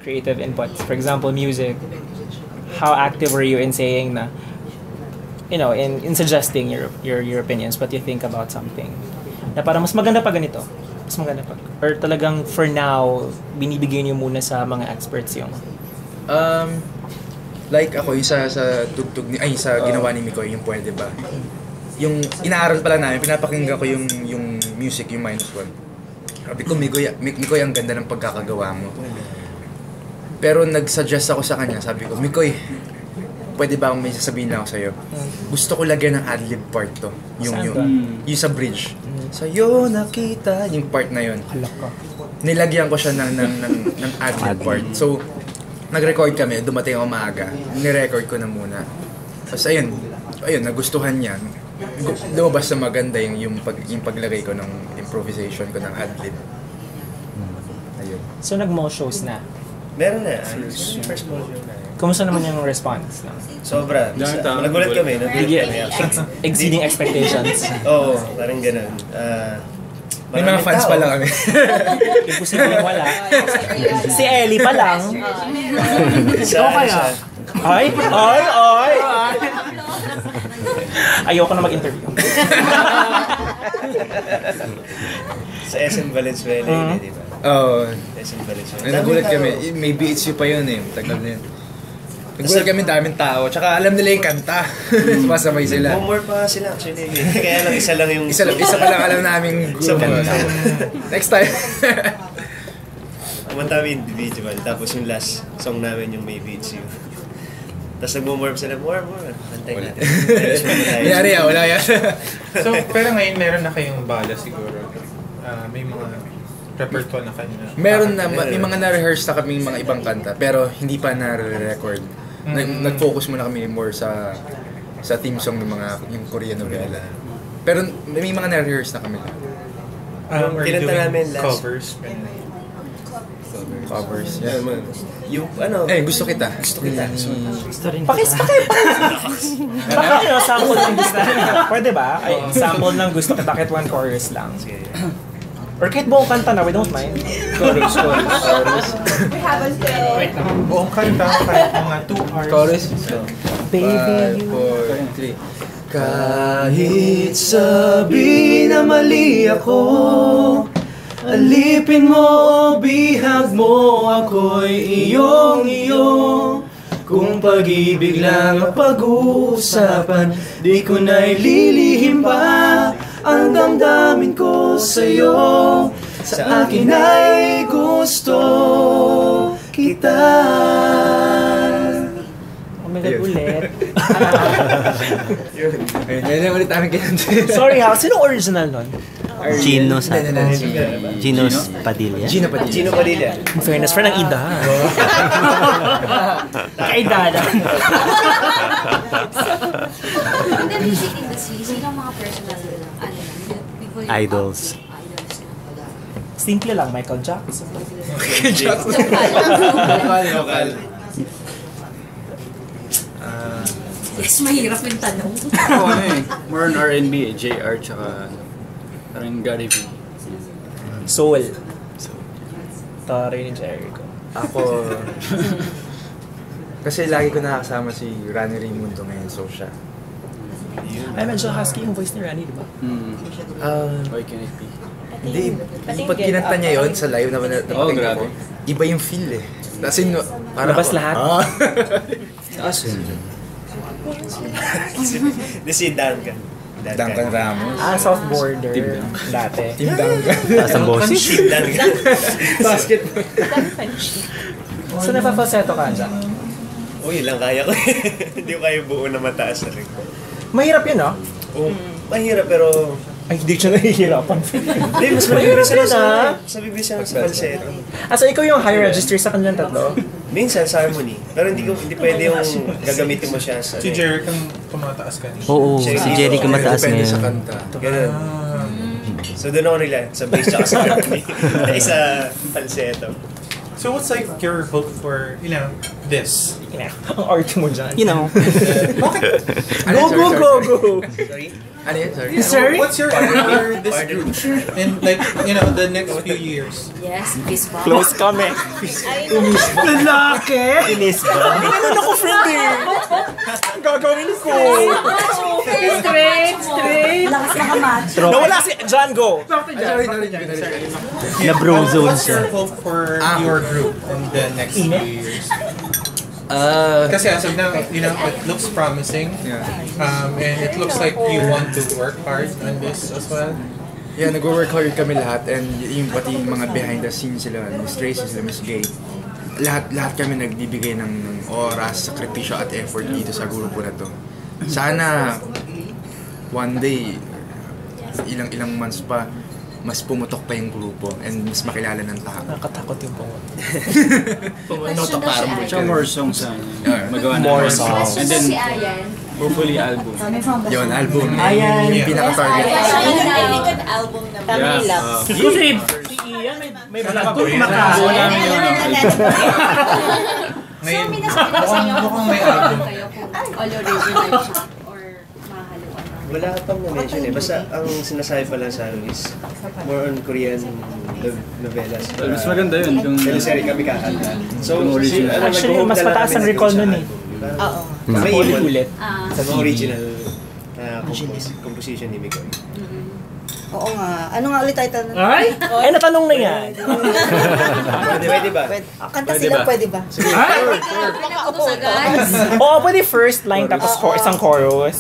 Creative inputs. For example, music. How active were you in saying na, in suggesting your opinions, what you think about something? Na parang mas maganda pa ganito. Mas maganda pa. Or talagang for now, binibigay niyo muna sa mga experts yung... Like ako, yung sa tugtog sa ginawa ni Mikoy, yung pwede ba? Yung inaaral pala namin, pinapakinggan ko yung music, yung -1. Sabi ko, Mikoy, ang ganda ng pagkakagawa mo. Pero nag-suggest ako sa kanya, sabi ko, Mikoy, pwede ba may sasabihin lang ako sa'yo? Gusto ko lagyan ng ad-lib part to. Yung sa bridge. Sa'yo nakita, yung part na yun. Nilagyan ko siya ng ad-lib part. So, nag-record kami, dumating ako maaga. Ni-record ko na muna. Tapos ayun, nagustuhan niya. Lumabas na maganda yung paglagay ko ng improvisation ko ng ad-lib. Ayun. So, nag-mo shows na? Meron na. First mo na. Kumusta naman yung response? Sobra. Nagulat kami. Exceeding expectations. Oo, parang ganun. May mga fans pa lang kami. Imposible wala. Si Ellie pa lang. Kaya? Ay! Ayoko na mag-interview. Sa SM Valenzuela, di ba? Oo. SM Valenzuela. Nagulat kami. Maybe it's you pa yun eh. Tagal na yun. Nagulat kami daming tao. Tsaka alam nila yung kanta. Sumasabay sila. More pa sila actually. Kaya lang isa lang yung... Isa pa lang alam namin group. Next time. Kumanta kami individual. Tapos yung last song namin yung Maybe It's You. Tapos nag-more sila. More. Antay natin. Nangyari yan. Wala yan. So, pero ngayon meron na kayong bala siguro. May mga repertoire na kanina. Meron na. May mga na-rehearse na kami mga ibang kanta. Pero hindi pa na-record. Nag-focus muna kami more sa theme song ng yung Korean novela. Pero may mga na-rehearse na kami. Kinanta namin last. Covers. Yeah. Yung Gusto kita. Sample ng gusto kita. Pwede ba? Sample ng gusto kita kahit one chorus lang. Or kahit buong kanta na, we don't mind. Chorus. We have a still. Wait lang. Buong kanta kahit mga 2 hours. Chorus. Baby, 5, 4, 3. Kahit sabi na mali ako, alipin mo o bihag mo, ako'y iyong-iyo. Kung pag-ibig lang ang pag-uusapan, di ko na'y lilihim pa ang damdamin ko sa'yo. Sa akin ay gusto kita. oh my God, ulit. Ayun ulit namin kinanta. Sorry ha, sino original nun? Gino Padilla. Gino Padilla. In fairness, friend ng Ida. Kaida. In the music industry, sino ang mga personal people you Idols. Simple lang, Michael Jackson. Lokal. Yes, mahirap yung tanong. Ako more on R&B JR tsaka parang Gary V. Soul. Tari ni Jericho. Ako, kasi lagi ko nakakasama si Rani Raimundo ngayon, so siya. Ay, medyo husky yung voice ni Rani, di ba? Why can it be? Hindi, pag kinanta niya yun sa live naman na grabe. iba yung feel eh. As in, parang Labas lahat? Si Duncan. Duncan Ramos. South Border. Dati. Team Duncan. Taas ang boses. Team Duncan. Basketball. So, napapalseto ka dyan? Yun lang kaya ko. Hindi ko kaya buo na mataas na rin ko. Mahirap yun, no? Mahirap pero... Ay, hindi siya nahihirapan. Hindi, mas mabilis siya sa bibilis siya sa falsetto. So, ikaw yung high register sa kanilang tatlo? Minsan sa harmony. Pero hindi pwede yung gagamitin mo siya sa... Si Jeric ang tumataas kanina. Oo, si Jeric ang mataas Depende sa ngayon. kanta. Ganun. So doon ako nila, sa bass tsaka sa harmony. Sa falsetto. So what's like your hope for, this? Ang art mo dyan. You know. Ano yun? Sorry. Sorry? Ano yun? Sorry. Sir? What's your hope for this group? In like, the next few years? Yes, peace ba? Close kami. Lalaki! Inis ba? Ganun ako, friend eh. Ang gagawin ko. Straight. Lakas na kamatch. Nawala si John, go. Sorry. Na bro zone What's your siya. hope for your group in the next few years? Kasi as of now, it looks promising. Yeah. And it looks like you want to work hard on this as well. Yeah, nag-work hard kami lahat and yung pati yung mga behind the scenes sila, Miss Tracy, sila Miss Gay. Lahat kami nagbibigay ng oras, sakripisyo at effort dito sa grupo na to. Sana one day, ilang months pa, mas pumutok pa yung grupo and mas makilala ng tao. Nakatakot yung pangot. Question daw si Tsaka Ayan. more songs sana. Yeah. Magawa na More more songs. songs. And Question then, si Ayan. hopefully album. Yun, album. Ayan. Yung pinaka-target. Second album naman. Yeah. Kasi si Ian may balakot Ngayon, May nasabi na sa inyo mukhang may album. kayo kung all original siya or mahaluan na. Wala ka pang na-mention eh. Basta ang sinasabi pa lang sa amin is more on Korean novelas. Mas maganda yun. Yung Teleserye kami kakanta. So, Yung original. Actually, mas mataas ang recall nun eh. Oo. May Ulit-ulit. Sa mga original composition ni Mikoy. Oo nga. Ano nga ulit title nun? Ay? Ay, natanong na yan. Pwede ba? Kanta sila, pwede ba? Ay? Pinakagusagan. Oo, pwede first line tapos isang chorus.